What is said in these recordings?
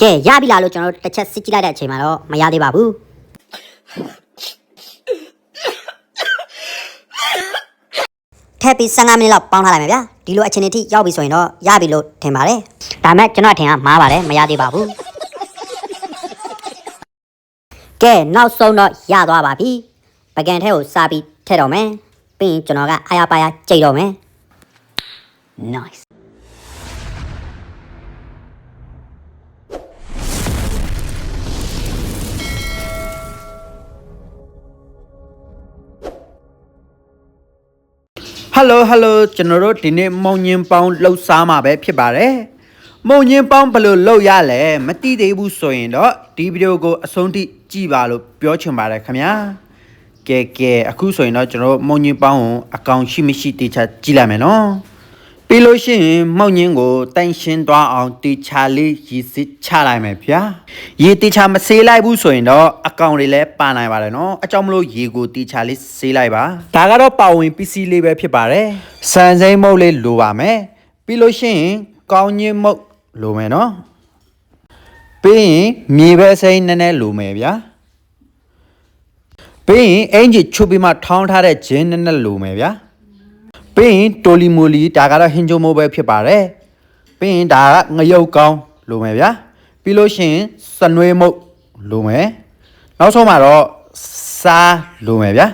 ကဲရပြီလားလို့ကျွန်တော်တို့တစ်ချက်စစ်ကြည့်လိုက်တဲ့အချိန်မှာတော့မရသေးပါဘူးထပ်ပြီး15မိနစ်လောက်ပေါင်းထားလိုက်မယ်ဗျာဒီလိုအချိန်အထိရောက်ပြီဆိုရင်တော့ရပြီလို့ထင်ပါတယ်ဒါမဲ့ကျွန်တော်ထင်ကမှားပါတယ်မရသေးပါဘူးကဲနောက်ဆုံးတော့ရသွားပါပြီပကံထဲကိုစားပြီးထည့်တော့မယ်ပြီးရင်ကျွန်တော်ကအားရပါရကြိတ်တော့မယ် nice Hello ကျွန်တော်တို့ဒီနေ့မုံညင်းပေါင်းလှုပ်ရှားမှာပဲဖြစ်ပါတယ်မုံညင်းပေါင်းဘယ်လိုလှုပ်ရလဲမသိသေးဘူးဆိုရင်တော့ဒီဗီဒီယိုကိုအဆုံးထိကြည့်ပါလို့ပြောချင်ပါတယ်ခင်ဗျာကဲအခုဆိုရင်တော့ကျွန်တော်မုံညင်းပေါင်းကိုအကောင့်ရှိမရှိတေချာကြည့်လိုက်မယ်နော်ပြီးလို့ရှိရင်မုံညင်းကိုတိုင်ရှင်းသွားအောင်တေချာလေးရည်စစ်ချလိုက်မယ်ဗျာရေတေချာမဆေးလိုက်ဘူးဆိုရင်တော့အကောင့်တွေလည်းပါနိုင်ပါတယ်နော်အကြောင်းမလို့ရေကိုတေချာလေးဆေးလိုက်ပါဒါကတော့ပါဝင်ပစ္စည်းလေးပဲဖြစ်ပါတယ်စံစိမ်းမုတ်လေးလိုပါမယ်ပြီးလို့ရှိရင်ကောင်းညင်းမုတ်လိုမယ်နော်ပြီးရင်မြေပဲစိမ်းနည်းနည်းလိုမယ်ဗျာပြီးရင်အင်ဂျီချုပ်ပြီးမှထောင်းထားတဲ့ဂျင်းနည်းနည်းလိုမယ်ဗျာပြီးရင်တိုလီမိုလီဒါကတော့ဟင်းချုံမိုးပဲဖြစ်ပါတယ်ပြီးရင်ဒါကငရုတ်ကောင်းလိုမယ်ဗျာပြီးလို့ရှိရင်စနွေးမုတ်လိုမယ်နောက်ဆုံးမှာတော့စားလိုမယ်ဗျာ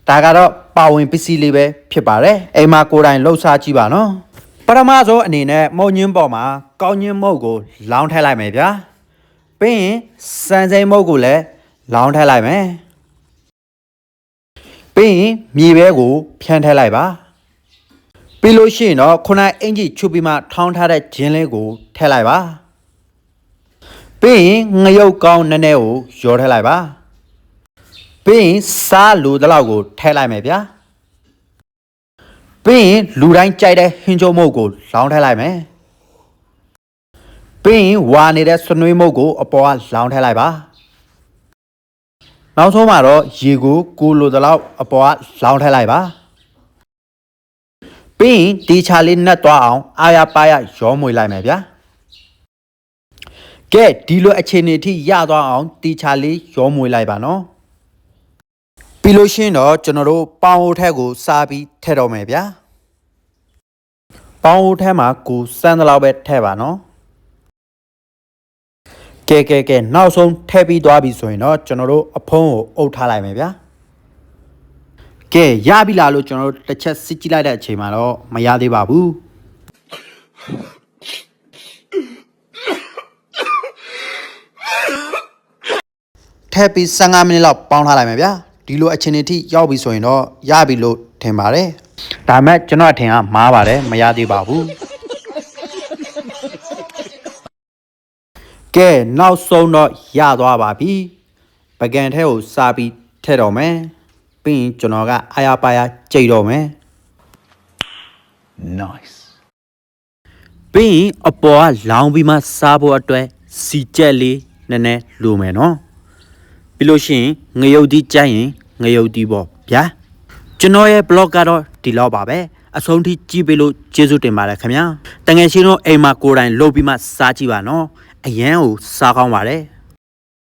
ဒါကတော့ပါဝင်ပစ္စည်းလေးပဲဖြစ်ပါတယ်အိမ်မှာကိုယ်တိုင်လှုပ်ရှားကြည့်ပါနော်ပထမဆုံးအနေနဲ့မုံညင်းပေါ်မှာကောင်းညင်းမုတ်ကိုလောင်းထည့်လိုက်မယ်ဗျာပြီးရင်စံစိမ်းမုတ်ကိုလည်းလောင်းထည့်လိုက်မယ်ပြီးရင်မြေပဲကိုဖြန်းထည့်လိုက်ပါပြီးလို့ရှိရင်တော့ခုနအင်ဂျီချုပ်ပြီးမှထောင်းထားတဲ့ဂျင်းလေးကိုထည့်လိုက်ပါပြီးရင်ငရုတ်ကောင်းနည်းနည်းကိုရောထည့်လိုက်ပါပြီးရင်စားလူတလောက်ကိုထည့်လိုက်မယ်ဗျာပြီးရင်လူတိုင်းကြိုက်တဲ့ဟင်းချုံမုတ်ကိုလောင်းထည့်လိုက်မယ်ပြီးရင်ဝါနေတဲ့စနွေးမုတ်ကိုအပေါ်ကလောင်းထည့်လိုက်ပါနောက်ဆုံးမှာတော့ရေကိုလိုတလောက်အပေါ်ကလောင်းထည့်လိုက်ပါပြီးရင်ဒီချာလေးနှက်သွားအောင်အာရပါရရောမွေလိုက်မယ်ဗျာကဲဒီလိုအခြေအနေထိရသွားအောင်ဒီချာလေးရောမွေလိုက်ပါနော်ပြီးလို့ရှင်းတော့ကျွန်တော်တို့ပေါင်အိုးထက်ကိုစားပြီးထည့်တော့မယ်ဗျာပေါင်အိုးထက်မှာကိုစမ်းသလောက်ပဲထည့်ပါနော်ကဲနောက်ဆုံးထည့်ပြီးသွားပြီဆိုရင်တော့ကျွန်တော်တို့အဖုံးကိုအုပ်ထားလိုက်မယ်ဗျာကဲရပြီလားလို့ကျွန်တော်တို့တစ်ချက်စစ်ကြည့်လိုက်တဲ့အချိန်မှာတော့မရသေးပါဘူးထပ်ပြီး15မိနစ်လောက်ပေါင်းထားလိုက်မယ်ဗျာဒီလိုအချိန်အထိရောက်ပြီဆိုရင်တော့ရပြီလို့ထင်ပါတယ်ဒါမဲ့ကျွန်တော်အထင်ကမှားပါတယ်မရသေးပါဘူးကဲနောက်ဆုံးတော့ရသွားပါပြီပကံထဲကိုစားပြီးထည့်တော့မယ်ပြီးရင်ကျွန်တော်ကအာရပါရကြိတ်တော့မယ် nice ပြီးရင်အပေါ်ကလောင်းပြီးမှစားဖို့အတွက်စီကြက်လေးနည်းနည်းလိုမယ်နော်ပြီးလို့ရှိရင်ငရုတ်တီးကြိုက်ရင်ငရုတ်တီးပေါ့ဗျာကျွန်တော်ရဲ့ blog ကတော့ဒီလောက်ပါပဲအဆုံးထိကြည့်ပေးလို့ကျေးဇူးတင်ပါတယ်ခင်ဗျာတကယ်ရှင်တို့အိမ်မှာကိုယ်တိုင်လုပ်ပြီးမှစားကြည့်ပါနော်အရန်ကိုစားကောင်းပါတယ်